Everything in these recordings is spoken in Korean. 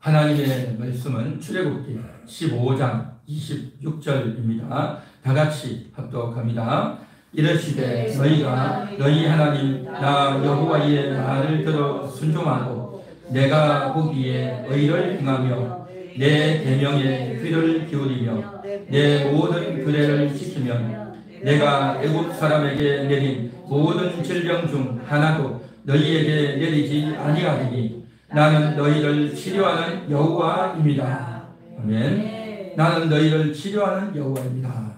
하나님의 말씀은 출애굽기 15장 26절입니다. 다 같이 합독합니다. 이르시되 너희가 너희 하나님 나 여호와의 말을 들어 순종하고 내가 보기에 의를 행하며 내 계명에 귀를 기울이며 내 모든 규례를 지키면 내가 애굽 사람에게 내린 모든 질병 중 하나도 너희에게 내리지 아니하리니 나는 너희를 치료하는 여호와입니다. 아멘. 나는 너희를 치료하는 여호와입니다.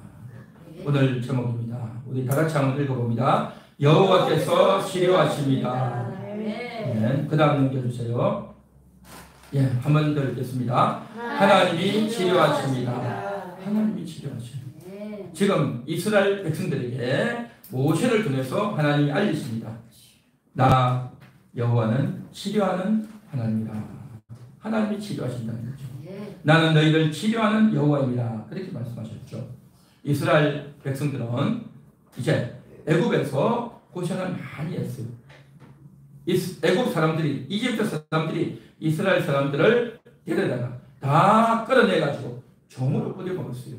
오늘 제목입니다. 우리 다 같이 한번 읽어봅니다. 여호와께서 치료하십니다. 아멘. 그 다음 넘겨주세요. 예, 한 번 더 읽겠습니다. 하나님이 치료하십니다. 하나님이 치료하십니다. 지금 이스라엘 백성들에게 모세를 통해서 하나님이 알리십니다. 나 여호와는 치료하는 하나님이다. 하나님이 치료하신다는 거죠. 나는 너희를 치료하는 여호와입니다. 그렇게 말씀하셨죠. 이스라엘 백성들은 이제 애굽에서 고생을 많이 했어요. 애굽 사람들이, 이집트 사람들이 이스라엘 사람들을 데려다가 다 끌어내가지고 종으로 뿌려먹었어요.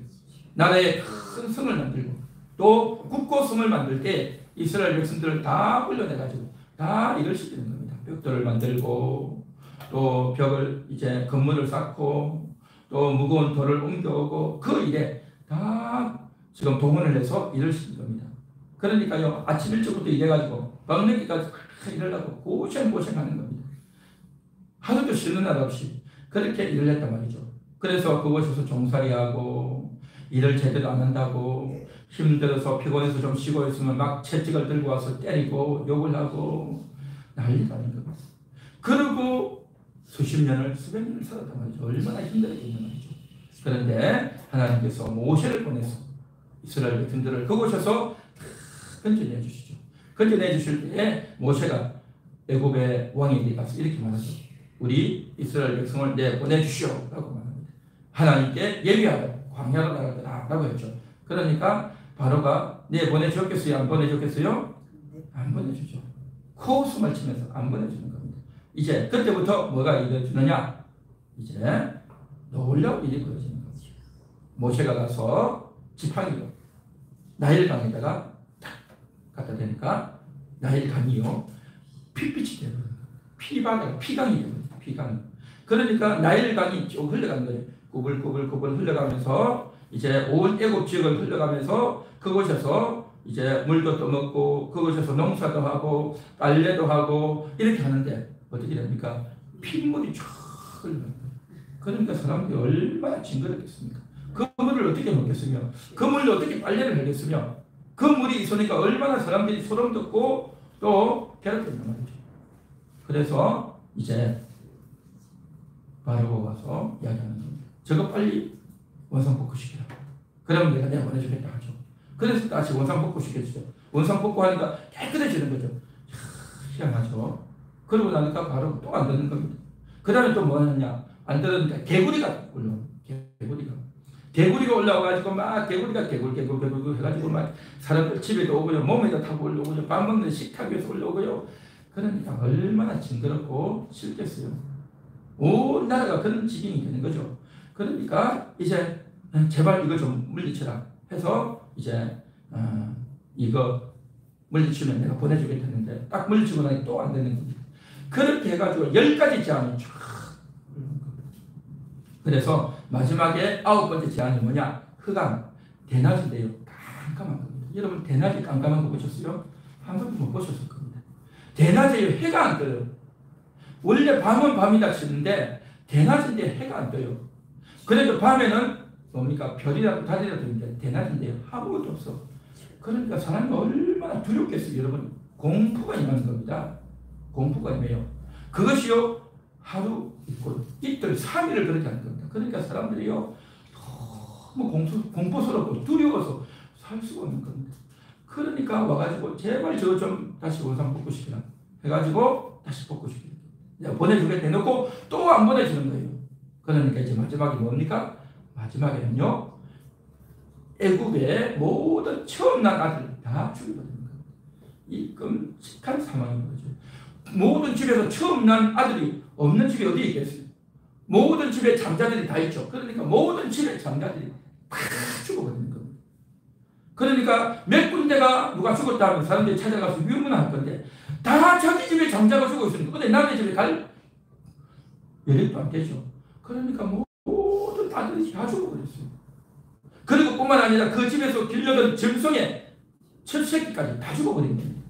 나라의 큰 성을 만들고 또 국고성을 만들 때 이스라엘 백성들을 다 불러내가지고 다 일을 시키는 겁니다. 벽돌을 만들고 또 벽을 이제 건물을 쌓고 또 무거운 돌을 옮겨오고 그 일에 다 지금 동원을 해서 일을 시키는 겁니다. 그러니까요, 아침 일찍부터 일해가지고 밤늦게까지 일하려고 고생하는 겁니다. 하루도 쉬는 날 없이 그렇게 일을 했단 말이죠. 그래서 그곳에서 종살이하고 일을 제대로 안 한다고 힘들어서 피곤해서 좀 쉬고 있으면 막 채찍을 들고 와서 때리고 욕을 하고 난리가 아닌 겁니다. 그리고 수십 년을 수백 년을 살았단 말이죠. 얼마나 힘들었겠냐 말이죠. 그런데 하나님께서 모세를 보내서 이스라엘 백성들을 그곳에서 건져내 주시죠. 건져내 주실 때에 모세가 애굽의 왕에게 가서 이렇게 말하죠. 우리 이스라엘 백성을 내보내주시오 라고 말합니다. 하나님께 예비하라 광야로 나가라 라고 했죠. 그러니까 바로가 내보내줬겠어요? 안 보내줬겠어요? 안 보내주죠. 코웃음을 치면서 안 보내주는 겁니다. 이제 그때부터 뭐가 이루어지느냐? 이제 놀라운 일이 벌어지는 거죠. 모세가 가서 지팡이로 나일강에다가 탁 갖다 대니까 나일강이요 핏빛이 되는 거예요. 피바다가 피강이 되는 거예요. 피강. 그러니까 나일강이 쭉 흘러가는 거예요. 구불구불 흘러가면서 이제 온 애굽 지역을 흘러가면서 그곳에서 이제 물도 떠먹고 그곳에서 농사도 하고 빨래도 하고 이렇게 하는데 어떻게 됩니까? 핏물이 쫙 흘러갑니다. 그러니까 사람들이 얼마나 징그럽겠습니까? 그 물을 어떻게 먹겠으며 그 물로 어떻게 빨래를 하겠으며 그 물이 있으니까 얼마나 사람들이 소름 돋고 또 괴롭겠단 말이죠. 그래서 이제 바로가 와서 이야기하는 겁니다. 저거 빨리 원상복구시키라. 그러면 내가 보내주겠다 하죠. 그래서 다시 원상복구시켜주죠. 원상복구하니까 깨끗해지는 거죠. 희한하죠. 그러고 나니까 바로 또 안 되는 겁니다. 그 다음에 또 뭐 하느냐. 안 들으니까 개구리가 올라오고 개구리가 올라와가지고 막 개구리가 개굴 해가지고 막 사람들 집에도 오고요. 몸에도 타고 올라오고요. 밥 먹는 식탁 위에서 올라오고요. 그러니까 얼마나 징그럽고 싫겠어요. 온 나라가 그런 지경이 되는 거죠. 그러니까 이제 제발 이거 좀 물리쳐라 해서 이제 이거 물리치면 내가 보내주겠다는데 딱 물리치고 나니 또 안 되는 겁니다. 그렇게 해가지고 10가지 제안이 쫙 그래서 마지막에 9번째 제안이 뭐냐? 흑암, 대낮인데요. 깜깜한 겁니다. 여러분 대낮이 깜깜한 거 보셨어요? 한 번도 못 보셨을 겁니다. 대낮에 해가 안 떠요. 원래 밤은 밤이다 치는데 대낮인데 해가 안 떠요. 그래도 밤에는 뭡니까? 별이라도 달이라도 있는데 대낮인데요. 아무것도 없어. 그러니까 사람이 얼마나 두렵겠어요. 여러분 공포가 임하는 겁니다. 공포가 임해요. 그것이요 하루 있고 이틀 3일을 그렇게 하는 겁니다. 그러니까 사람들이요 너무 공포스럽고 두려워서 살 수가 없는 겁니다. 그러니까 와가지고 제발 저 좀 다시 원상복구시키라 해가지고 다시 복구시키라. 내가 보내주겠다 해놓고 또 안 보내주는 거예요. 그러니까 이제 마지막에 뭡니까? 마지막에는요 애굽의 모든 처음 난 아들 다 죽여버리는 겁니다. 이 끔찍한 상황인 거죠. 모든 집에서 처음 난 아들이 없는 집이 어디 있겠어요? 모든 집에 장자들이 다 있죠. 그러니까 모든 집에 장자들이 다 죽어버리는 겁니다. 그러니까 몇 군데가 누가 죽었다 하면 사람들이 찾아가서 유문할 건데 다 자기 집에 장자가 죽어 있으니까 근데 남의 집에 갈 여력도 안 되죠. 그러니까 모든 아들이 다 죽어버렸어요. 그리고 뿐만 아니라 그 집에서 길러던 짐승의 첫 새끼까지 다 죽어버린 겁니다.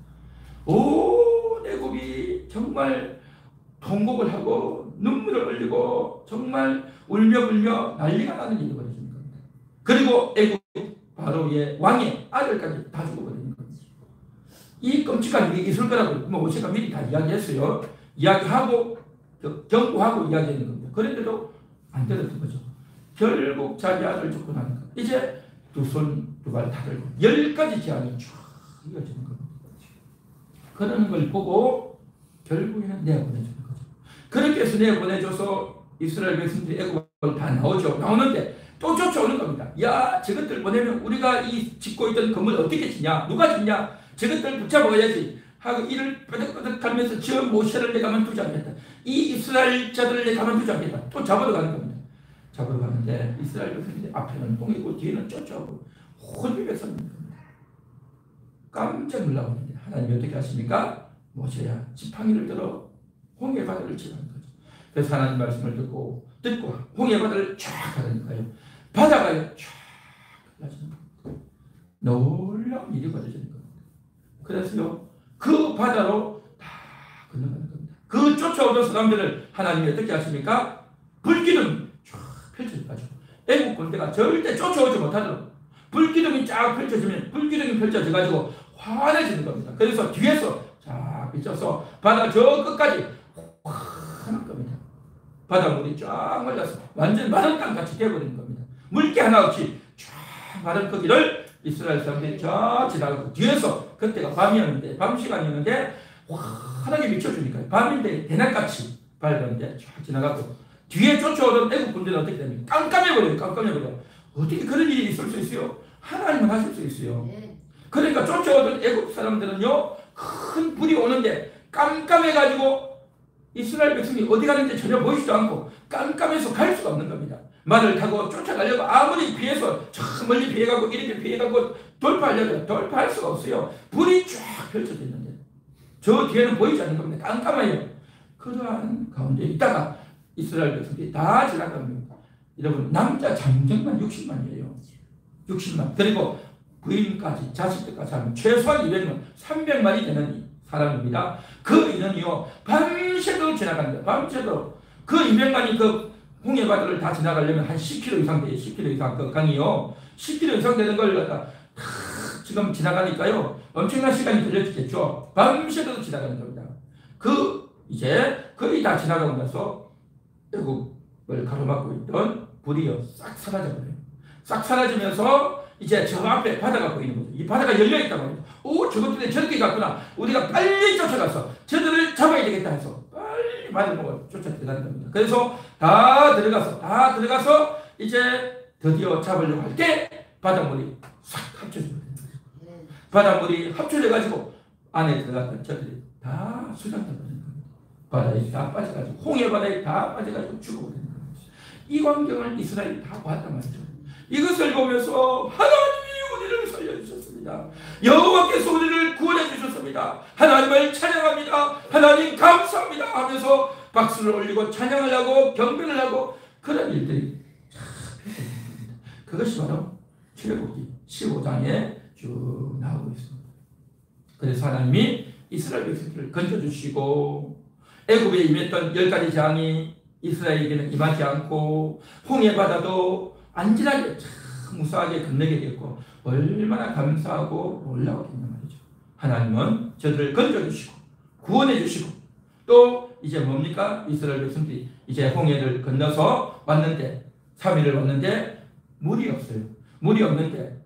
온 애굽이 정말 통곡을 하고 눈물을 흘리고 정말 울며 불며 난리가 나는 일이 벌어진 겁니다. 그리고 애굽 바로의 왕의 아들까지 다 죽어버리는 겁니다. 이 끔찍한 일이 있을 거라고 모세가 미리 다 이야기했어요. 이야기하고 경고하고 이야기하는 겁니다. 그런데도 안 들었던 거죠. 결국 자기 아들 죽고 나니까 이제 두 손 두 발 다 들고 10가지 재앙이 쫙 이어지는 겁니다. 그러는 걸 보고 결국에는 내보내주는 거죠. 그렇게 해서 내보내줘서 이스라엘 백성들이 애굽을 다 나오죠. 나오는데 또 쫓아오는 겁니다. 야, 저것들 보내면 우리가 이 짓고 있던 건물 어떻게 짓냐? 누가 짓냐? 저것들 붙잡아야지 하고 이를 뼈덕뼈덕하면서 저 모세를 내가 가만두지 않겠다. 이 이스라엘 자들을 내가 가만두지 않겠다. 또 잡으러 가는 겁니다. 잡으러 가는데 이스라엘 백성들이 앞에는 뽕이고 뒤에는 쫓아오고 혼비백산입니다. 깜짝 놀라는데 하나님이 어떻게 하십니까? 모세야 지팡이를 들어 홍해 바다를 치라는 거죠. 그래서 하나님 말씀을 듣고 홍해 바다를 쫙 가니까요. 바다가요 쫙 갈라지는 겁니다. 놀라운 일이 벌어지는 겁니다. 그래서요 그 바다로 다 건너가는 겁니다. 그 쫓아오던 사람들을 하나님이 어떻게 하십니까? 불기둥 쫙 펼쳐져가지고 애국 군대가 절대 쫓아오지 못하도록 불기둥이 쫙 펼쳐지면 불기둥이 펼쳐져가지고 환해지는 겁니다. 그래서 뒤에서 쫙 비춰서 바다 저 끝까지 환한 겁니다. 바닷물이 쫙 말라서 완전 마른 땅같이 되어버리는 겁니다. 물기 하나 없이 쫙 마른 거기를 이스라엘 사람들이 쫙 지나가고 뒤에서 그때가 밤이었는데 밤 시간이었는데 환하게 비춰주니까 밤인데 대낮같이 밝은데 쫙 지나가고 뒤에 쫓아오던 애국 군대는 어떻게 됩니까? 깜깜해버려요. 깜깜해버려요. 어떻게 그런 일이 있을 수 있어요? 하나님은 하실 수 있어요. 그러니까 쫓아오던 애국 사람들은요 큰 불이 오는데 깜깜해가지고 이스라엘 백성이 어디 가는지 전혀 보이지도 않고 깜깜해서 갈 수가 없는 겁니다. 말을 타고 쫓아가려고 아무리 피해서 저 멀리 피해가고 이렇게 피해가고 돌파하려고 돌파할 수가 없어요. 불이 쫙 펼쳐져 있는데 저 뒤에는 보이지 않는 겁니다. 깜깜해요. 그러한 가운데 있다가 이스라엘 백성들이 다 지나갑니다. 여러분 남자 장정만 60만이에요. 60만. 그리고 부인까지 자식들까지 하면 최소한 200만 300만이 되는 사람입니다. 그 인원이요 밤새도 지나갑니다. 밤새도 그 200만이 그 홍해바다를 다 지나가려면 한 10km 이상 돼요. 10km 이상 그 강이요 10km 이상 되는 걸 갖다 지금 지나가니까요 엄청난 시간이 걸렸겠죠. 밤새도 지나가는 겁니다. 그 이제 거의 다 지나가고 나서 애국을 가로막고 있던 불이요 싹 사라져버려요. 싹 사라지면서 이제 저 앞에 바다가 보이는 거죠. 이 바다가 열려있단 말이죠. 오, 저것들이 저렇게 갔구나. 우리가 빨리 쫓아가서 저들을 잡아야 되겠다 해서 빨리 바다를 보고 쫓아 들어가는 겁니다. 그래서 다 들어가서 이제 드디어 잡으려고 할 때 바닷물이 싹 합쳐져 버리는 거죠. 바닷물이 합쳐져가지고 안에 들어갔던 저들이 다 수장되버리는 겁니다. 바다에 다 빠져가지고 홍해 바다에 다 빠져가지고 죽어버리는 겁니다. 이 광경을 이스라엘이 다 봤단 말이죠. 이것을 보면서 하나님이 우리를 살려주셨습니다. 여호와께서 우리를 구원해 주셨습니다. 하나님을 찬양합니다. 하나님 감사합니다 하면서 박수를 올리고 찬양을 하고 경배를 하고 그런 일들이 참 펼쳐집니다. 그것이 바로 출애굽기 15장에 쭉 나오고 있습니다. 그래서 하나님이 이스라엘 백성들을 건져주시고 애굽에 임했던 10가지 재앙이 이스라엘에게는 임하지 않고 홍해 바다도 안전하게 참 무사하게 건너게 됐고 얼마나 감사하고 놀라웠겠냐 말이죠. 하나님은 저들을 건져주시고 구원해주시고 또 이제 뭡니까? 이스라엘 백성들이 이제 홍해를 건너서 왔는데 3일을 왔는데 물이 없어요. 물이 없는데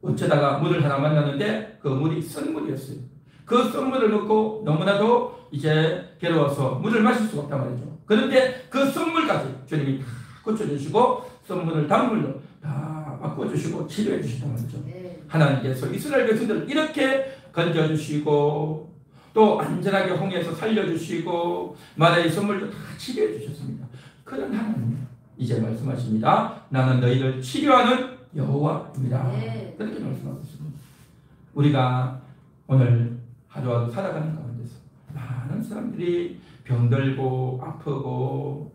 어쩌다가 물을 하나 만났는데 그 물이 쓴 물이었어요. 그 쓴 물을 먹고 너무나도 이제 괴로워서 물을 마실 수가 없단 말이죠. 그런데 그 쓴 물까지 주님이 다 고쳐주시고 선물을 단물로 다 바꿔주시고 치료해 주신단 말이죠. 하나님께서 이스라엘 백성들을 이렇게 건져주시고 또 안전하게 홍해에서 살려주시고 마다의 선물도 다 치료해 주셨습니다. 그런 하나님 이제 말씀하십니다. 나는 너희를 치료하는 여호와입니다. 네. 그렇게 말씀하고 있습니다. 우리가 오늘 하루하루 살아가는 가운데서 많은 사람들이 병들고 아프고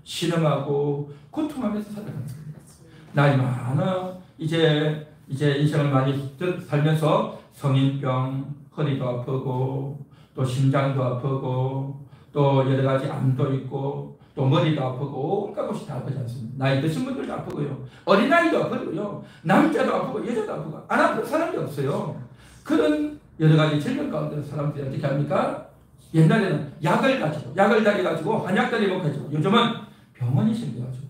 신음하고 고통하면서 살아가는 겁니다. 나이 많아 이제 인생을 많이 살면서 성인병, 허리도 아프고 또 심장도 아프고 또 여러 가지 암도 있고 또 머리도 아프고 온갖 것이 다 아프지 않습니까? 나이 드신 분들도 아프고요. 어린아이도 아프고요. 남자도 아프고 여자도 아프고 안 아픈 사람이 없어요. 그런 여러 가지 질병 가운데 사람들이 어떻게 합니까? 옛날에는 약을 달여가지고 한약들이 먹어가지고 요즘은 병원이 생겨가지고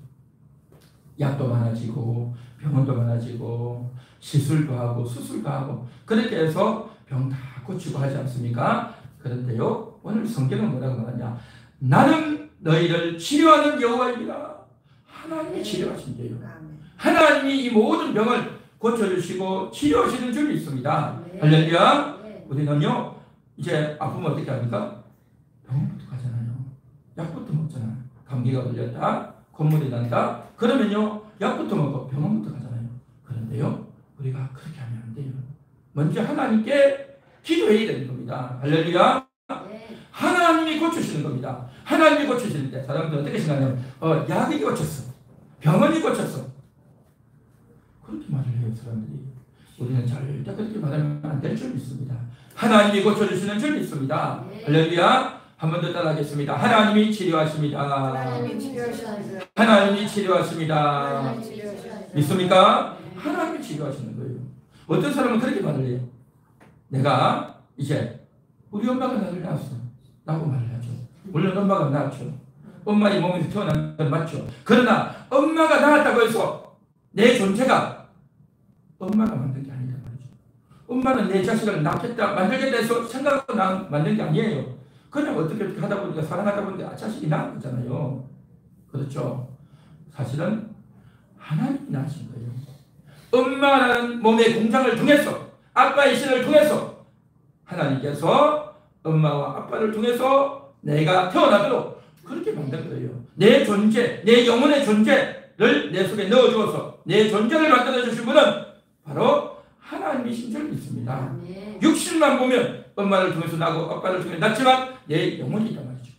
약도 많아지고 병원도 많아지고 시술도 하고 수술도 하고 그렇게 해서 병 다 고치고 하지 않습니까? 그런데요 오늘 성경은 뭐라고 말하냐? 나는 너희를 치료하는 여호와입니다. 하나님이 치료하신대요. 하나님이 이 모든 병을 고쳐주시고 치료하시는 줄이 있습니다. 할렐루야. 우리는요 이제 아프면 어떻게 합니까? 병원부터 가잖아요. 약부터 먹잖아요. 감기가 걸렸다, 콧물이 난다. 그러면요 약부터 먹고 병원부터 가잖아요. 그런데요 우리가 그렇게 하면 안 돼요. 먼저 하나님께 기도해야 되는 겁니다. 할렐루야. 하나님이 고쳐주시는 겁니다. 하나님이 고쳐주시는데 사람들은 어떻게 생각하냐면 약이 고쳤어, 병원이 고쳤어, 그렇게 말을 해요. 사람들이. 우리는 절대 그렇게 말하면 안 될 줄 믿습니다. 하나님이 고쳐주시는 줄 믿습니다. 할렐루야. 한 번 더 따라하겠습니다. 하나님이 치료하십니다. 하나님이 치료하십니다. 믿습니까? 하나님이 치료하시는 거예요. 어떤 사람은 그렇게 말을 해요. 내가 이제 우리 엄마가 나를 낳았어 라고 말을 하죠. 물론 엄마가 낳았죠. 엄마의 몸에서 태어난 건 맞죠. 그러나 엄마가 낳았다고 해서 내 존재가 엄마가 만든 게 아니다 말이죠. 엄마는 내 자식을 낳겠다 만들겠다 해서 생각하고 만든 게 아니에요. 그냥 어떻게 하다 보니까 사랑하다 보니까 자식이 낳은 거잖아요. 그렇죠. 사실은 하나님이 낳으신 거예요. 엄마라는 몸의 공장을 통해서 아빠의 신을 통해서 하나님께서 엄마와 아빠를 통해서 내가 태어나도록 그렇게 만든 거예요. 내 존재, 내 영혼의 존재를 내 속에 넣어주어서 내 존재를 만들어주신 분은 바로 하나님이신 줄 믿습니다. 육신만 보면 엄마를 통해서 나고 아빠를 통해서 낳지만 내 영혼이 있단 말이죠.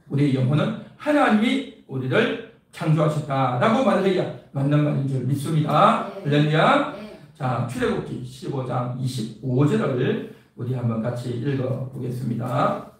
우리의 영혼은 하나님이 우리를 창조하셨다라고 말을 해야 맞는 말인 줄 믿습니다. 할렐루야. 자, 출애굽기 15장 25절을 우리 한번 같이 읽어보겠습니다.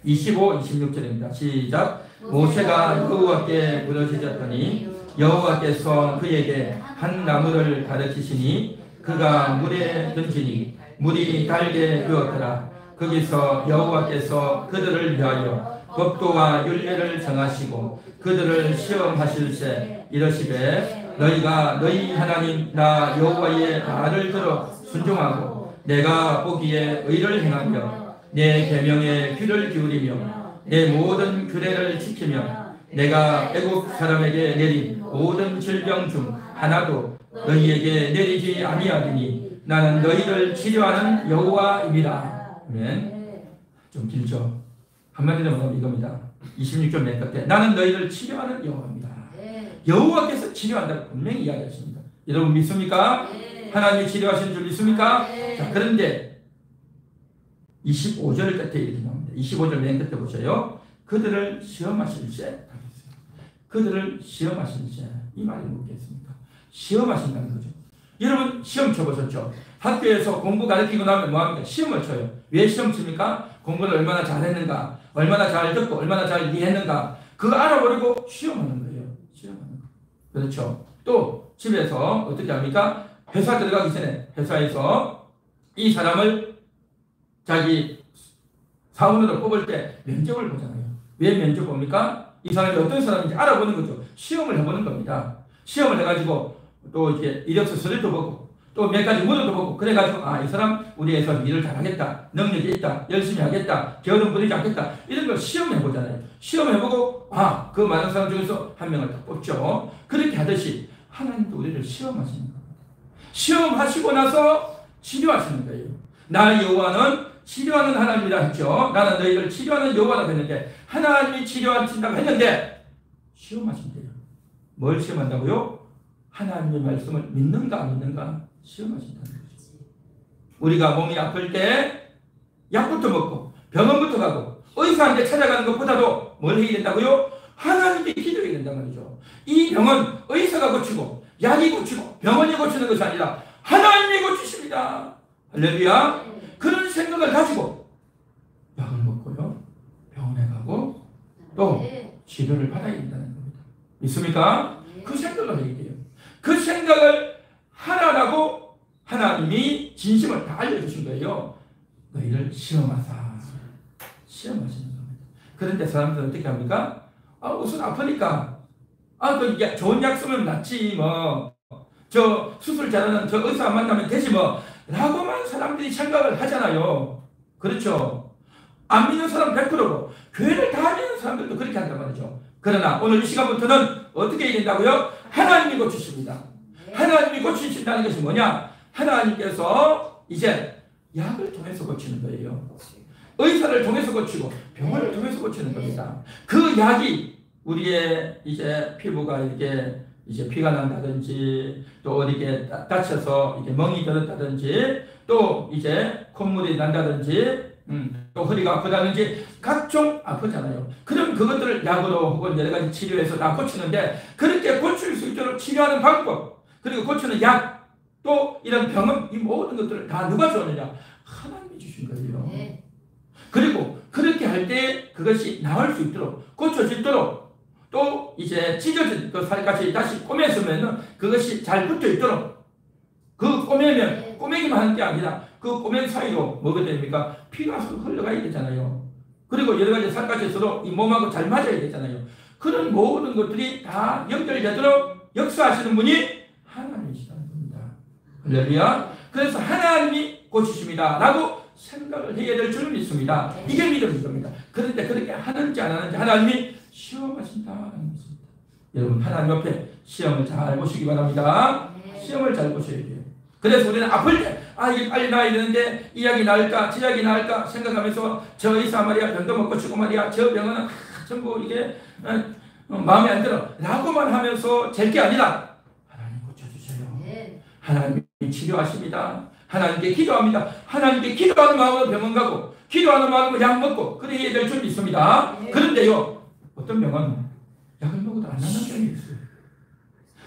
25, 26절입니다. 시작. 모세가 여호와께 부르짖었더니 여호와께서 그에게 한 나무를 가르치시니 그가 물에 던지니 물이 달게 되었더라. 거기서 여호와께서 그들을 위하여 법도와 율례를 정하시고 그들을 시험하실세 이러시되 너희가 너희 하나님 나 여호와의 말을 들어 순종하고 내가 보기에 의를 행하며 내 계명에 귀를 기울이며 내 모든 규례를 지키며 내가 애국 사람에게 내린 모든 질병 중 하나도 너희에게 내리지 아니하리니 나는 너희를 치료하는 여호와입니다. 아멘. 좀 길죠. 한마디로 말하면 이겁니다. 26절 맨 끝에 나는 너희를 치료하는 여호와입니다. 여호와께서 치료한다고 분명히 이야기하십니다. 여러분 믿습니까? 하나님이 치료하시는 줄 믿습니까? 자, 그런데 25절 끝에 이렇게 나옵니다. 25절 맨 끝에 보세요. 그들을 시험하실세. 그들을 시험하실세. 이 말이 뭐겠습니까? 시험하신다는 거죠. 여러분 시험 쳐보셨죠? 학교에서 공부 가르치고 나면 뭐합니까? 시험을 쳐요. 왜 시험 칩니까? 공부를 얼마나 잘했는가, 얼마나 잘 듣고 얼마나 잘 이해했는가 그거 알아버리고 시험하는 거예요. 시험하는 거. 그렇죠. 또 집에서 어떻게 합니까? 회사 들어가기 전에 회사에서 이 사람을 자기 사원으로 뽑을 때 면접을 보잖아요. 왜 면접 봅니까? 이 사람이 어떤 사람인지 알아보는 거죠. 시험을 해보는 겁니다. 시험을 해가지고 또 이렇게 이력서 서류도 보고 또 몇 가지 문서도 보고 그래가지고 이 사람 우리 회사 일을 잘하겠다, 능력이 있다, 열심히 하겠다, 게으름 부리지 않겠다 이런 걸 시험해보잖아요. 시험해보고 그 많은 사람 중에서 한 명을 딱 뽑죠. 그렇게 하듯이 하나님도 우리를 시험하시는 겁니다. 시험하시고 나서 치료하시는 거예요. 나 여호와는 치료하는 하나님이라 했죠. 나는 너희를 치료하는 여호와라고 했는데 하나님이 치료하신다고 했는데 시험하신대요. 뭘 시험한다고요? 하나님의 말씀을 믿는가 안 믿는가 시험하신다는 거죠. 우리가 몸이 아플 때 약부터 먹고 병원부터 가고 의사한테 찾아가는 것보다도 뭘 해야 된다고요? 하나님께 기도해야 된단 말이죠. 이 병은 의사가 고치고 약이 고치고 병원이 고치는 것이 아니라 하나님이 고치십니다. 할렐루야. 그런 생각을 가지고 약을 먹고요, 병원에 가고 또 치료를 받아야 된다는 겁니다. 믿습니까? 그 생각을 해야 돼요. 그 생각을 하라라고 하나님이 진심을 다 알려주신 거예요. 너희를 시험하시는 겁니다. 그런데 사람들은 어떻게 합니까? 우선 아프니까 그 좋은 약 쓰면 낫지 뭐, 저 수술 잘하는 저 의사 만나면 되지 뭐 라고만 사람들이 생각을 하잖아요. 그렇죠? 안 믿는 사람 100%고 교회를 다 믿는 사람들도 그렇게 한단 말이죠. 그러나 오늘 이 시간부터는 어떻게 해야 된다고요? 하나님이 고치십니다. 하나님이 고치신다는 것이 뭐냐? 하나님께서 이제 약을 통해서 고치는 거예요. 의사를 통해서 고치고 병원을 통해서 고치는 겁니다. 그 약이 우리의 이제 피부가 이렇게 이제 피가 난다든지 또 어디게 다쳐서 이게 멍이 들었다든지 또 이제 콧물이 난다든지 또 허리가 아프다든지 각종 아프잖아요. 그럼 그것들을 약으로 혹은 여러 가지 치료해서 다 고치는데 그렇게 고칠 수 있도록 치료하는 방법 그리고 고치는 약 또 이런 병은 이 모든 것들을 다 누가 줬느냐? 하나님이 주신 거예요. 그리고 그렇게 할 때 그것이 나을 수 있도록 고쳐지도록 또 이제 찢어진 그 살갗이 다시 꼬매서면 그것이 잘 붙어 있도록 그 꼬매기만 하는 게 아니라 그 꼬맨 사이로 뭐가 됩니까? 피가 흘러가야 되잖아요. 그리고 여러 가지 살갗에서도 이 몸하고 잘 맞아야 되잖아요. 그런 모든 것들이 다 연결되도록 역사하시는 분이 하나님이시라는 겁니다. 할렐루야. 그래서 하나님이 고치십니다 라고 생각을 해야 될 줄을 믿습니다. 이게 믿음인 겁니다. 그런데 그렇게 하는지 안 하는지 하나님이 시험하신다는 것입니다. 여러분 하나님 앞에 시험을 잘 보시기 바랍니다. 시험을 잘 보셔야 돼요. 그래서 우리는 아플 때 이게 빨리 나아야 되는데 이 약이 나을까 저 약이 나을까 생각하면서 저 의사 말이야 병도 못 고치고 말이야 저 병은 전부 이게 마음에 안 들어 라고만 하면서 될 게 아니라 하나님 고쳐주세요. 하나님이 치료하십니다. 하나님께 기도합니다. 하나님께 기도하는 마음으로 병원 가고 기도하는 마음으로 약 먹고 그래야 될 줄 믿습니다. 그런데요 어떤 병은 약을 먹어도 안 낫는 병이 있어요.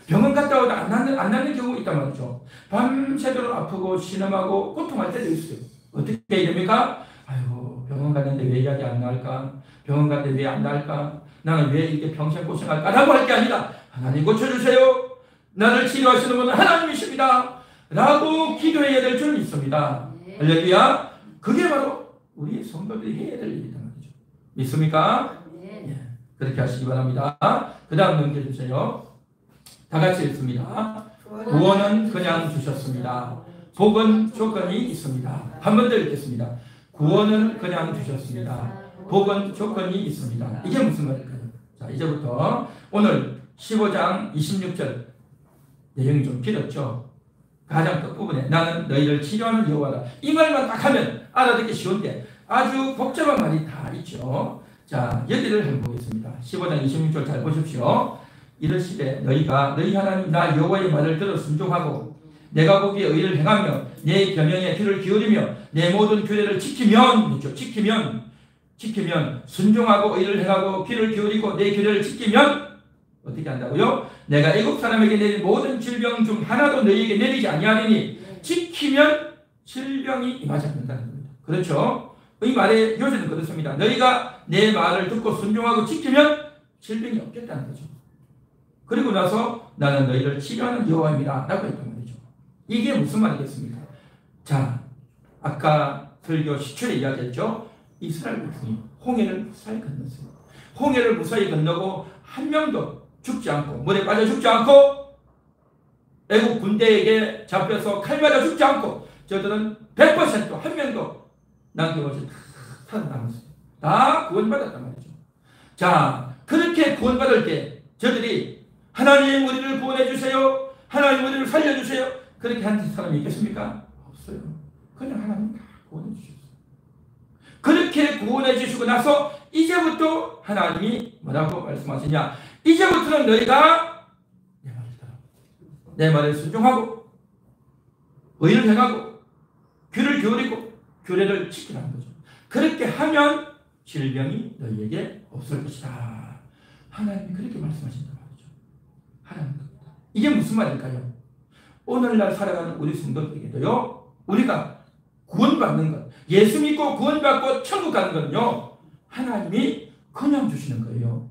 병원 갔다 오도 안 낫는 경우가 있단 말이죠. 밤새도록 아프고 신음하고 고통할 때도 있어요. 어떻게 해야 됩니까? 아이고 병원 갔는데 왜 약이 안 나을까? 병원 갔는데 왜 안 나을까? 나는 왜 이렇게 평생 고생할까? 라고 할 게 아니라 하나님 고쳐주세요. 나를 치료하시는 분은 하나님이십니다. 라고 기도해야 될 줄 믿습니다. 할렐루야. 그게 바로 우리 성도들이 해야 될 일이란 말이죠. 믿습니까? 예, 그렇게 하시기 바랍니다. 그 다음 넘겨주세요. 다 같이 읽습니다. 구원은 그냥 주셨습니다. 복은 조건이 있습니다. 한 번 더 읽겠습니다. 구원은 그냥 주셨습니다. 복은 조건이 있습니다. 이게 무슨 말일까요? 자, 이제부터 오늘 15장 26절 내용이 좀 길었죠. 가장 끝부분에 나는 너희를 치료하는 여호와다. 이 말만 딱 하면 알아듣기 쉬운데 아주 복잡한 말이 다 있죠. 자, 여기를 한번 보겠습니다. 15장 26절 잘 보십시오. 이르시되 너희가 너희 하나님 나 여호와의 말을 들어 순종하고 내가 보기에 의를 행하며 내 계명에 귀를 기울이며 내 모든 규례를 지키면 순종하고 의를 행하고 귀를 기울이고 내 규례를 지키면 어떻게 한다고요? 내가 애국 사람에게 내린 모든 질병 중 하나도 너희에게 내리지 아니하리니 지키면 질병이 임하지 않는다는 겁니다. 그렇죠? 이 말의 요지는 그렇습니다. 너희가 내 말을 듣고 순종하고 지키면 질병이 없겠다는 거죠. 그리고 나서 나는 너희를 치료하는 여호와입니다 라고 했단 말이죠. 이게 무슨 말이겠습니까? 자, 아까 설교 시초에 이야기했죠. 이스라엘 백성이 홍해를 무사히 건넜어요. 홍해를 무사히 건너고 한 명도 죽지 않고 물에 빠져 죽지 않고 애국 군대에게 잡혀서 칼 맞아 죽지 않고 저들은 100% 한 명도 남김없이 다 살아남았어요. 다 구원받았단 말이죠. 자, 그렇게 구원받을 때 저들이 하나님 우리를 구원해 주세요. 하나님 우리를 살려주세요. 그렇게 한 사람이 있겠습니까? 없어요. 그냥 하나님 다 구원해 주셨어요. 그렇게 구원해 주시고 나서 이제부터 하나님이 뭐라고 말씀하시냐? 이제부터는 너희가 내 말을 들어. 내 말에 순종하고 의를 행하고 귀를 기울이고 규례를 지키라는 거죠. 그렇게 하면 질병이 너희에게 없을 것이다. 하나님이 그렇게 말씀하신단 말이죠. 하나님 겁니다. 이게 무슨 말일까요? 오늘날 살아가는 우리 성도들에게도요, 우리가 구원받는 것, 예수 믿고 구원받고 천국 가는 거는요, 하나님이 그냥 주시는 거예요.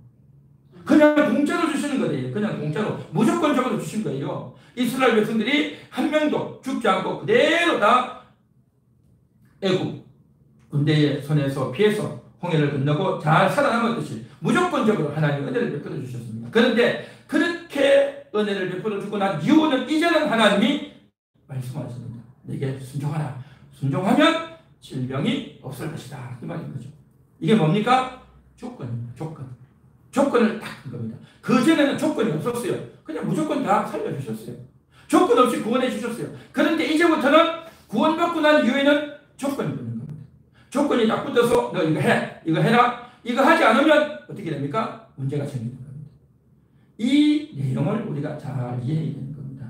그냥 공짜로 주시는 거예요. 그냥 공짜로 무조건적으로 주신 거예요. 이스라엘 백성들이 한 명도 죽지 않고 그대로 다 애굽 군대의 손에서 피해서 홍해를 건너고 잘 살아남았듯이 무조건적으로 하나님이 은혜를 베풀어 주셨습니다. 그런데 그렇게 은혜를 베풀어 주고 난 이후는 이제는 하나님이 말씀하십니다. 내게 순종하라. 순종하면 질병이 없을 것이다. 이 말인 거죠. 이게 뭡니까? 조건입니다. 조건을 딱 한 겁니다. 그전에는 조건이 없었어요. 그냥 무조건 다 살려주셨어요. 조건 없이 구원해 주셨어요. 그런데 이제부터는 구원받고 난 이후에는 조건이 붙는 겁니다. 조건이 딱 붙어서 너 이거 해, 이거 해라. 이거 하지 않으면 어떻게 됩니까? 문제가 생기는 겁니다. 이 내용을 우리가 잘 이해해야 되는 겁니다.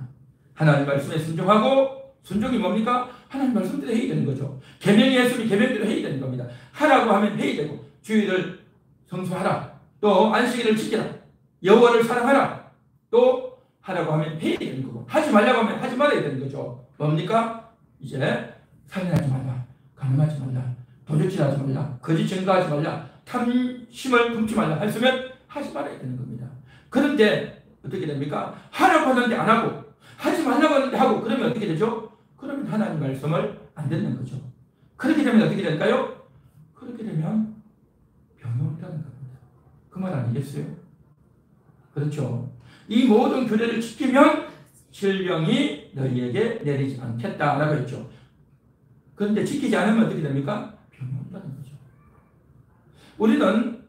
하나님 말씀에 순종하고, 순종이 뭡니까? 하나님 말씀대로 해야 되는 거죠. 계명이 했으면 계명대로 해야 되는 겁니다. 하라고 하면 해야 되고, 주의를 성수하라. 또 안식일을 지키라. 여호와를 사랑하라. 또 하라고 하면 해야 되는 거고, 하지 말라고 하면 하지 말아야 되는 거죠. 뭡니까? 이제 살인하지 말라. 강요하지 말라. 도둑질하지 말라. 거짓 증거하지 말라. 탐심을 품지 말라. 했으면 하지 말아야 되는 겁니다. 그런데 어떻게 됩니까? 하라고 하는데 안 하고, 하지 말라고 하는데 하고, 그러면 어떻게 되죠? 그러면 하나님 말씀을 안 듣는 거죠. 그렇게 되면 어떻게 될까요? 그렇게 되면 병이 온다는 겁니다. 그 말 아니겠어요? 그렇죠. 이 모든 규례를 지키면 질병이 너희에게 내리지 않겠다라고 했죠. 그런데 지키지 않으면 어떻게 됩니까? 병이 온다는 거죠. 우리는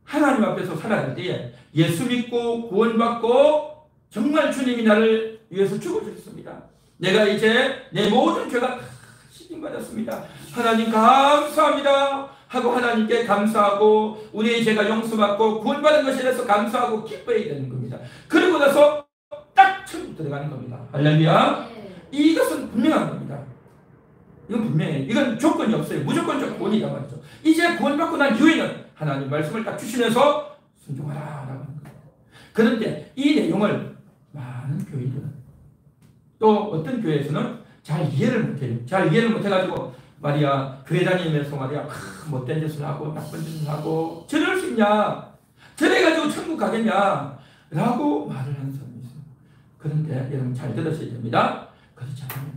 하나님 앞에서 살아갈 때에 예수 믿고 구원받고 정말 주님이 나를 위해서 죽어주셨습니다. 내가 이제 내 모든 죄가 다 씻김받았습니다. 하나님 감사합니다 하고 하나님께 감사하고 우리의 죄가 용서받고 구원받은 것에 대해서 감사하고 기뻐해야 되는 겁니다. 그러고 나서 딱 천국 들어가는 겁니다. 할렐루야. 이것은 분명한 겁니다. 이건 분명해요. 이건 조건이 없어요. 무조건적 구원이다 말이죠. 이제 구원받고 난 이후에는 하나님 말씀을 딱 주시면서 순종하라 라고 하는 겁니다. 그런데 이 내용을 많은 교회들은, 또 어떤 교회에서는 잘 이해를 못해요. 잘 이해를 못해가지고 말이야, 교회 다니면서 말이야, 못된 짓을 하고 나쁜 짓을 하고 저럴 수 있냐, 저래가지고 천국 가겠냐 라고 말을 하는 사람이 있어요. 그런데 여러분 잘 들으셔야 됩니다. 그렇지 않아요.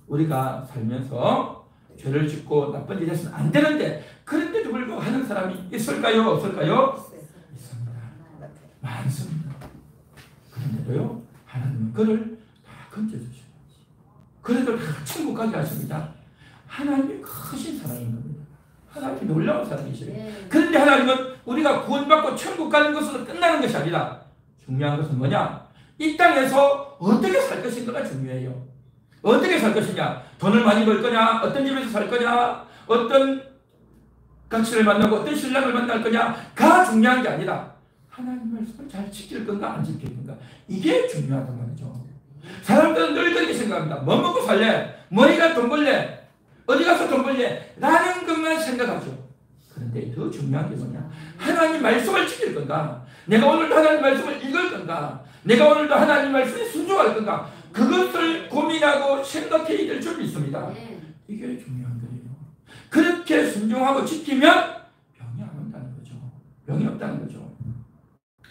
우리가 살면서 죄를 짓고 나쁜 짓을 해서는 안 되는데, 그런데도 불구하고 하는 사람이 있을까요? 없을까요? 있습니다. 많습니다. 그런데도요, 하나님은 그를 다 건져주셔요. 그래도 다 천국 가게 하십니다. 하나님이 크신 사랑인 겁니다. 하나님이 놀라운 사랑이시래요. 그런데 하나님은 우리가 구원받고 천국 가는 것으로 끝나는 것이 아니라 중요한 것은 뭐냐? 이 땅에서 어떻게 살 것인가가 중요해요. 어떻게 살 것이냐? 돈을 많이 벌 거냐? 어떤 집에서 살 거냐? 어떤 각시를 만나고 어떤 신랑을 만날 거냐가 중요한 게 아니라 하나님 말씀을 잘 지킬 건가 안 지킬 건가, 이게 중요하단 말이죠. 사람들은 늘 그렇게 생각합니다. 뭐 먹고 살래? 뭐니가 돈 벌래? 어디 가서 돈 벌래? 라는 것만 생각하죠. 그런데 더 중요한 게 뭐냐? 하나님 말씀을 지킬 건가? 내가 오늘도 하나님 말씀을 읽을 건가? 내가 오늘도 하나님 말씀에 순종할 건가? 그것을 고민하고 생각해야 될 줄이 있습니다. 이게 중요한 거예요. 그렇게 순종하고 지키면 병이 안 온다는 거죠. 병이 없다는 거죠.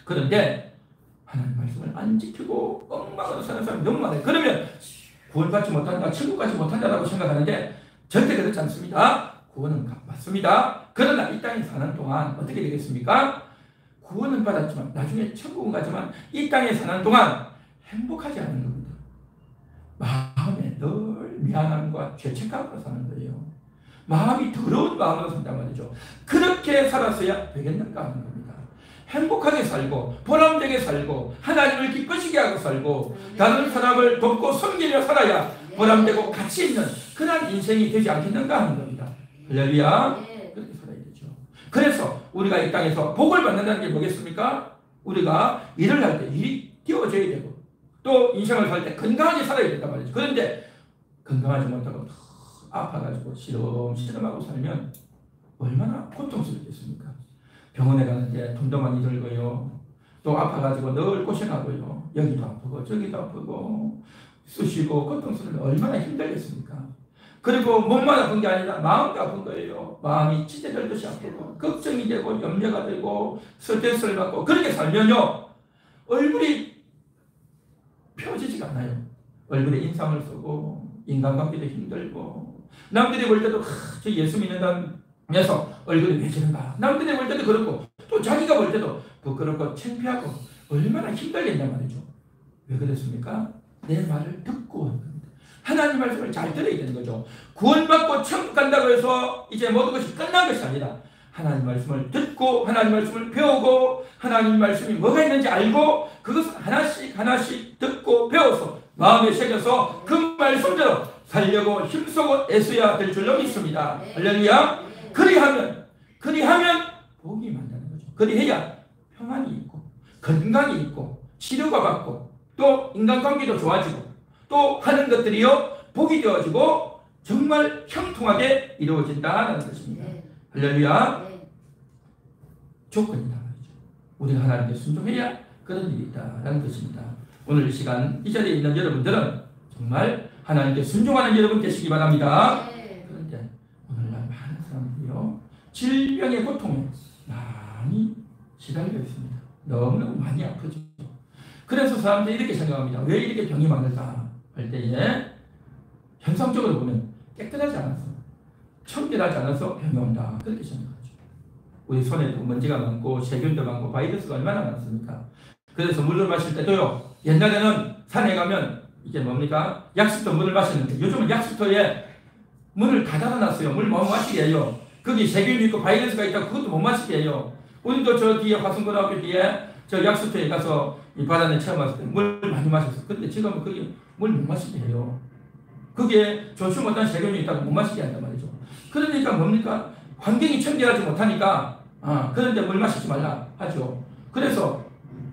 그런데 하나님 말씀을 안 지키고 엉망으로 사는 사람이 너무 많아요. 그러면 구원받지 못한다, 천국 가지 못한다라고 생각하는데 절대 그렇지 않습니다. 구원은 맞습니다. 그러나 이 땅에 사는 동안 어떻게 되겠습니까? 구원은 받았지만 나중에 천국은 가지만 이 땅에 사는 동안 행복하지 않은 겁니다. 마음에 늘 미안함과 죄책감으로 사는 거예요. 마음이 더러운 마음으로 산단 말이죠. 그렇게 살았어야 되겠는가 하는 겁니다. 행복하게 살고 보람되게 살고 하나님을 기쁘시게 하고 살고 다른 사람을 돕고 섬기며 살아야 보람되고 가치 있는 그런 인생이 되지 않겠는가 하는 겁니다. 할렐루야. 그래서 우리가 이 땅에서 복을 받는다는 게 뭐겠습니까? 우리가 일을 할 때 일이 뛰어져야 되고 또 인생을 살 때 건강하게 살아야 된단 말이죠. 그런데 건강하지 못하고 아파가지고 시름시름하고 살면 얼마나 고통스럽겠습니까? 병원에 가는데 돈도 많이 들고요. 또 아파가지고 늘 고생하고요. 여기도 아프고 저기도 아프고 쑤시고 고통스러우면 얼마나 힘들겠습니까? 그리고 몸만 아픈 게 아니라 마음도 아픈 거예요. 마음이 찢어질듯이 아프고 걱정이 되고 염려가 되고 스트레스를 받고 그렇게 살면요. 얼굴이 펴지지가 않아요. 얼굴에 인상을 쓰고 인간관계도 힘들고 남들이 볼 때도 저 예수 믿는다면서 얼굴이 왜 저런가 남들이 볼 때도 그렇고 또 자기가 볼 때도 부끄럽고 창피하고 얼마나 힘들겠냐 말이죠. 왜 그랬습니까? 내 말을 듣고 한 겁니다. 하나님 말씀을 잘 들어야 되는 거죠. 구원받고 천국 간다고 해서 이제 모든 것이 끝난 것이 아니라 하나님 말씀을 듣고 하나님 말씀을 배우고 하나님 말씀이 뭐가 있는지 알고 그것을 하나씩 하나씩 듣고 배워서 마음에 새겨서 그 말씀대로 살려고 힘쓰고 애써야 될 줄로 믿습니다. 할렐루야. 그리하면 복이 만나는 거죠. 그리해야 평안이 있고 건강이 있고 치료가 받고 또 인간관계도 좋아지고 또 하는 것들이요 복이 되어지고 정말 형통하게 이루어진다는 것입니다. 할렐루야. 조건이다 말이죠. 우리가 하나님께 순종해야 그런 일이 있다는 것입니다. 오늘 이 시간 이 자리에 있는 여러분들은 정말 하나님께 순종하는 여러분 되시기 바랍니다. 그런데 오늘날 많은 사람들이요 질병의 고통에 많이 시달려 있습니다. 너무너무 많이 아프죠. 그래서 사람들이 이렇게 생각합니다. 왜 이렇게 병이 많을까 할 때에 현상적으로 보면 깨끗하지 않아서 청결하지 않아서 병이 온다 그렇게 생각하죠. 우리 손에도 먼지가 많고 세균도 많고 바이러스가 얼마나 많습니까? 그래서 물을 마실 때도요 옛날에는 산에 가면 이게 뭡니까? 약수터 물을 마시는데 요즘은 약수터에 문을 다 닫아놨어요. 물 못 마시게 해요. 거기 세균이 있고 바이러스가 있다고 그것도 못 마시게 해요. 우리도 저 뒤에 화성고등학교 뒤에 저 약수터에 가서 이 바다에 체험했을 때 물 많이 마셨어요. 근데 지금은 거기 물 못 마시게 해요. 거기에 좋지 못한 세균이 있다고 못 마시게 한단 말이죠. 그러니까 뭡니까? 환경이 청결하지 못하니까 그런데 물 마시지 말라 하죠. 그래서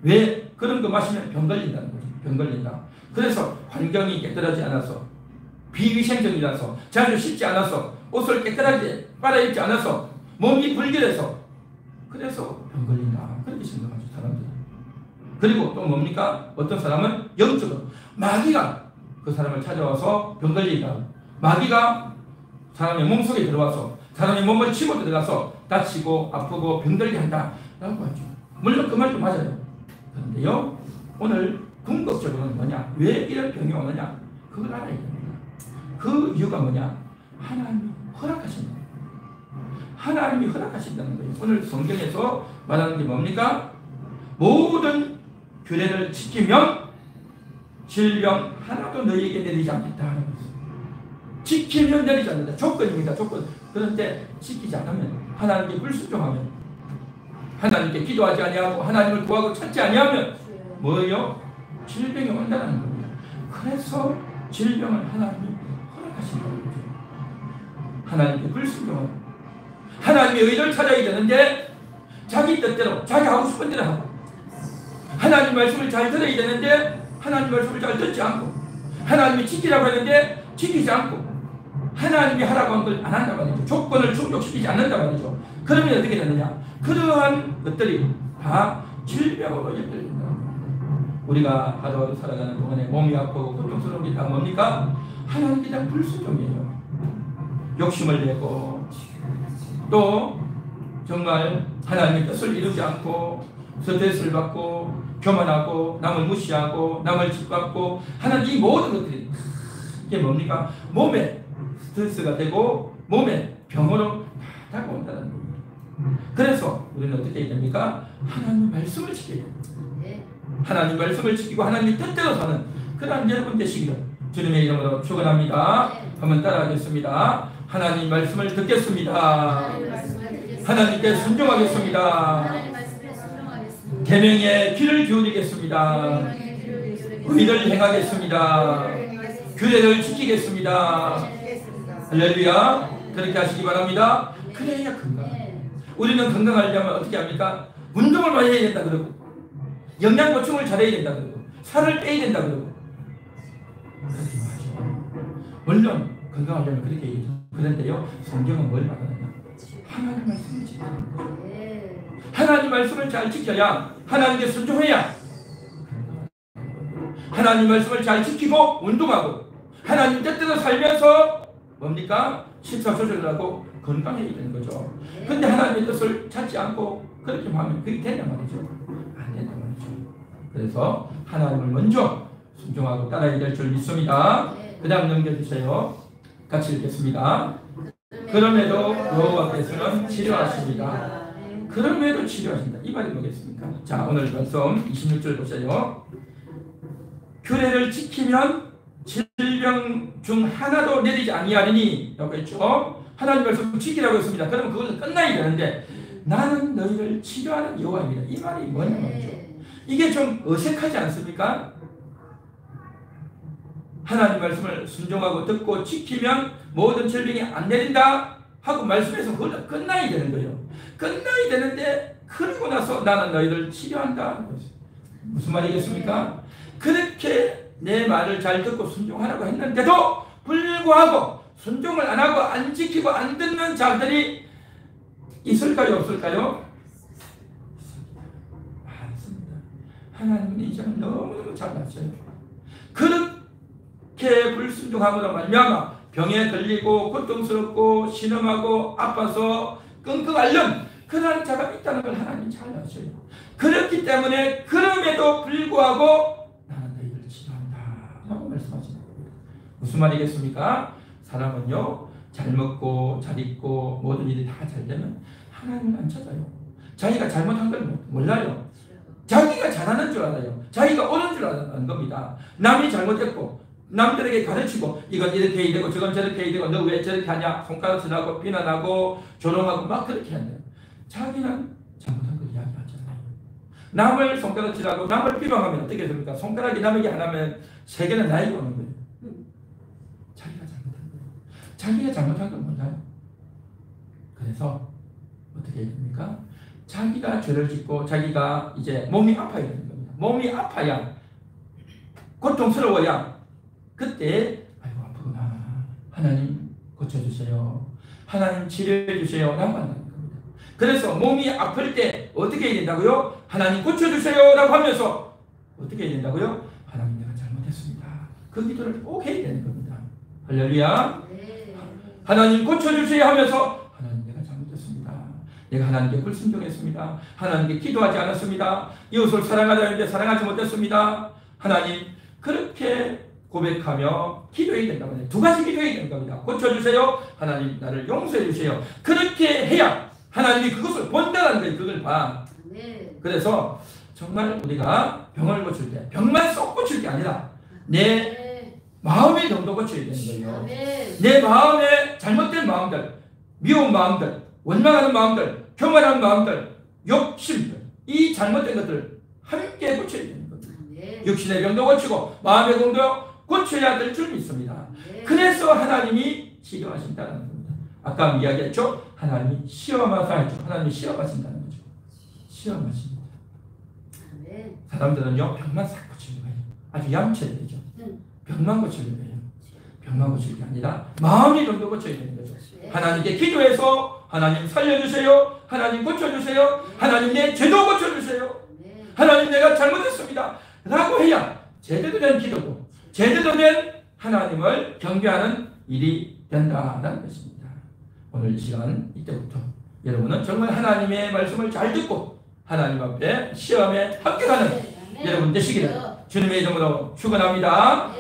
왜 그런 거 마시면 병 걸린다는 거죠. 병 걸린다. 그래서 환경이 깨끗하지 않아서 비위생적이라서 자주 씻지 않아서 옷을 깨끗하게 빨아입지 않아서 몸이 불결해서 그래서 병 걸린다 그렇게 생각하죠 사람들은. 그리고 또 뭡니까? 어떤 사람은 영적으로 마귀가 그 사람을 찾아와서 병 걸린다. 마귀가 사람의 몸속에 들어와서 사람의 몸을 치고 들어가서 다치고 아프고 병들게 한다 라고 하죠. 물론 그 말도 맞아요. 그런데요 오늘 궁극적으로는 뭐냐? 왜 이런 병이 오느냐? 그걸 알아야 됩니다. 그 이유가 뭐냐? 하나님이 허락하신다. 하나님이 허락하신다는 거예요. 오늘 성경에서 말하는 게 뭡니까? 모든 규례를 지키면 질병 하나도 너희에게 내리지 않겠다 하는 것이죠. 지키면 내리지 않는다. 조건입니다. 조건. 그런데 지키지 않으면 하나님께 불순종하면 하나님께 기도하지 아니하고 하나님을 구하고 찾지 아니하면 뭐예요? 질병이 온다는 겁니다. 그래서 질병을 하나님이 허락하신다는 거죠. 하나님께 불순종하고 하나님의 의를 찾아야 되는데 자기 뜻대로 자기 하고 싶은 대로 하고 하나님 말씀을 잘 들어야 되는데 하나님 말씀을 잘 듣지 않고 하나님이 지키라고 했는데 지키지 않고 하나님이 하라고 한 걸 안 한단 말이죠. 조건을 충족시키지 않는단 말이죠. 그러면 어떻게 되느냐? 그러한 것들이 다 질병으로 연결된다. 우리가 하루하루 살아가는 동안에 몸이 아프고 고통스러운 게 다 뭡니까? 하나님께 대한 불순종이에요. 욕심을 내고 또 정말 하나님의 뜻을 이루지 않고 스트레스를 받고 교만하고 남을 무시하고 남을 짓밟고 하는 이 모든 것들이 이게 뭡니까? 몸에 스트레스가 되고 몸에 병으로 다가온다는 겁니다. 그래서 우리는 어떻게 해야 됩니까? 하나님 말씀을 지켜야 됩니다. 하나님 말씀을 지키고 하나님의 뜻대로 사는 그런 여러분 되시기를 주님의 이름으로 축원합니다. 한번 따라하겠습니다. 하나님 말씀을 듣겠습니다. 하나님께 순종하겠습니다. 계명에 귀를 기울이겠습니다. 의를 행하겠습니다. 규례를 지키겠습니다. 할렐루야. 그렇게 하시기 바랍니다. 그래야 건강해요. 우리는 건강하려면 어떻게 합니까? 운동을 많이 해야 된다 그러고, 영양 보충을 잘해야 된다 그러고, 살을 빼야 된다 그러고. 그렇게 말하죠. 물론 건강하려면 그렇게 얘기해요. 그런데요, 성경은 뭘 말하느냐? 하나님 말씀을 지키는 거예요. 하나님 말씀을 잘 지켜야, 하나님께 순종해야, 하나님 말씀을 잘 지키고 운동하고 하나님 뜻대로 살면서 뭡니까? 식사 조절을 하고 건강해야 되는 거죠. 근데 하나님의 뜻을 찾지 않고 그렇게 하면 그게 되냐 말이죠. 안 된다 말이죠. 그래서 하나님을 먼저 순종하고 따라야 될 줄 믿습니다. 그 다음 넘겨주세요. 같이 읽겠습니다. 그럼에도 여호와께서는 치료하십니다. 그럼에도 치료하신다. 이 말이 뭐겠습니까? 자, 오늘 말씀 26절 보세요. 규례를 지키면 질병 중 하나도 내리지 아니하리니 라고 했죠. 하나님 말씀 지키라고 했습니다. 그러면 그것은 끝나야 되는데 나는 너희를 치료하는 여호와입니다. 이 말이 뭐냐 말이죠. 이게 좀 어색하지 않습니까? 하나님 말씀을 순종하고 듣고 지키면 모든 질병이 안 내린다 하고 말씀해서 그걸로 끝나야 되는 거예요. 끝나야 되는데 그러고 나서 나는 너희를 치료한다. 무슨 말이겠습니까? 그렇게 내 말을 잘 듣고 순종하라고 했는데도 불구하고 순종을 안 하고 안 지키고 안 듣는 자들이 있을까요? 없을까요? 많습니다. 하나님은 이 점을 너무너무 잘 아셔요. 그렇게 불순종함으로 말미암아 병에 걸리고 고통스럽고 신음하고 아파서 끙끙 앓는 그런 자가 있다는 걸 하나님 잘 아셔요. 그렇기 때문에 그럼에도 불구하고 나는 너희를 치료한다 라고 말씀하시는 겁니다. 무슨 말이겠습니까? 사람은요, 잘 먹고 잘 입고 모든 일이 다 잘 되면 하나님을 안 찾아요. 자기가 잘못한 걸 몰라요. 자기가 잘하는 줄 알아요. 자기가 옳은 줄 아는 겁니다. 남이 잘못했고 남들에게 가르치고 이건 이렇게 해야 되고 저건 저렇게 해야 되고 너 왜 저렇게 하냐 손가락질하고 비난하고 조롱하고 막 그렇게 한대요. 자기는 잘못한 걸 이야기하잖아요. 남을 손가락질하고 남을 비방하면 어떻게 됩니까? 손가락이 남에게 하나면 세 개는 나에게 오는 거예요. 자기가 잘못한 거예요. 자기가 잘못한 걸 몰라요. 그래서 어떻게 해야 됩니까? 자기가 죄를 짓고 자기가 이제 몸이 아파야 되는 겁니다. 몸이 아파야 고통스러워야 그때 아이고 아프구나 하나님 고쳐주세요. 하나님 치료해주세요 라고 한다는 겁니다. 그래서 몸이 아플 때 어떻게 해야 된다고요? 하나님 고쳐주세요 라고 하면서 어떻게 해야 된다고요? 하나님 내가 잘못했습니다. 그 기도를 꼭 해야 되는 겁니다. 할렐루야. 하나님 고쳐주세요 하면서 하나님 내가 잘못했습니다. 내가 하나님께 불순종했습니다. 하나님께 기도하지 않았습니다. 이웃을 사랑하자 했는데 사랑하지 못했습니다. 하나님 그렇게 고백하며 기도해야 된다고 해요. 두 가지 기도해야 되는 겁니다. 고쳐주세요. 하나님 나를 용서해 주세요. 그렇게 해야 하나님이 그것을 본다는 거예요. 그걸 봐. 그래서 정말 우리가 병을 고칠 때 병만 쏙 고칠 게 아니라 내 마음의 병도 고쳐야 되는 거예요. 내 마음의 잘못된 마음들, 미운 마음들, 원망하는 마음들, 교만한 마음들, 욕심들, 이 잘못된 것들을 함께 고쳐야 되는 거예요. 육신의 병도 고치고 마음의 병도 고쳐야 될 줄 믿습니다. 그래서 하나님이 치료하신다는 겁니다. 아까 이야기했죠? 하나님이 시험하사 했죠. 하나님이 시험하신다는 거죠. 시험하십니다. 사람들은요, 병만 싹 고치는 거예요. 아주 얌체되죠. 병만 고치는 거예요. 병만 고칠 게 아니라 마음의 병도 고쳐야 되는 거죠. 하나님께 기도해서 하나님 살려주세요. 하나님 고쳐주세요. 하나님 내 죄도 고쳐주세요. 하나님 내가 잘못했습니다. 라고 해야 제대로 된 기도고 제대로 된 하나님을 경배하는 일이 된다는 것입니다. 오늘 이 시간 이때부터 여러분은 정말 하나님의 말씀을 잘 듣고 하나님 앞에 시험에 합격하는 여러분 되시기를 주님의 이름으로 축원합니다.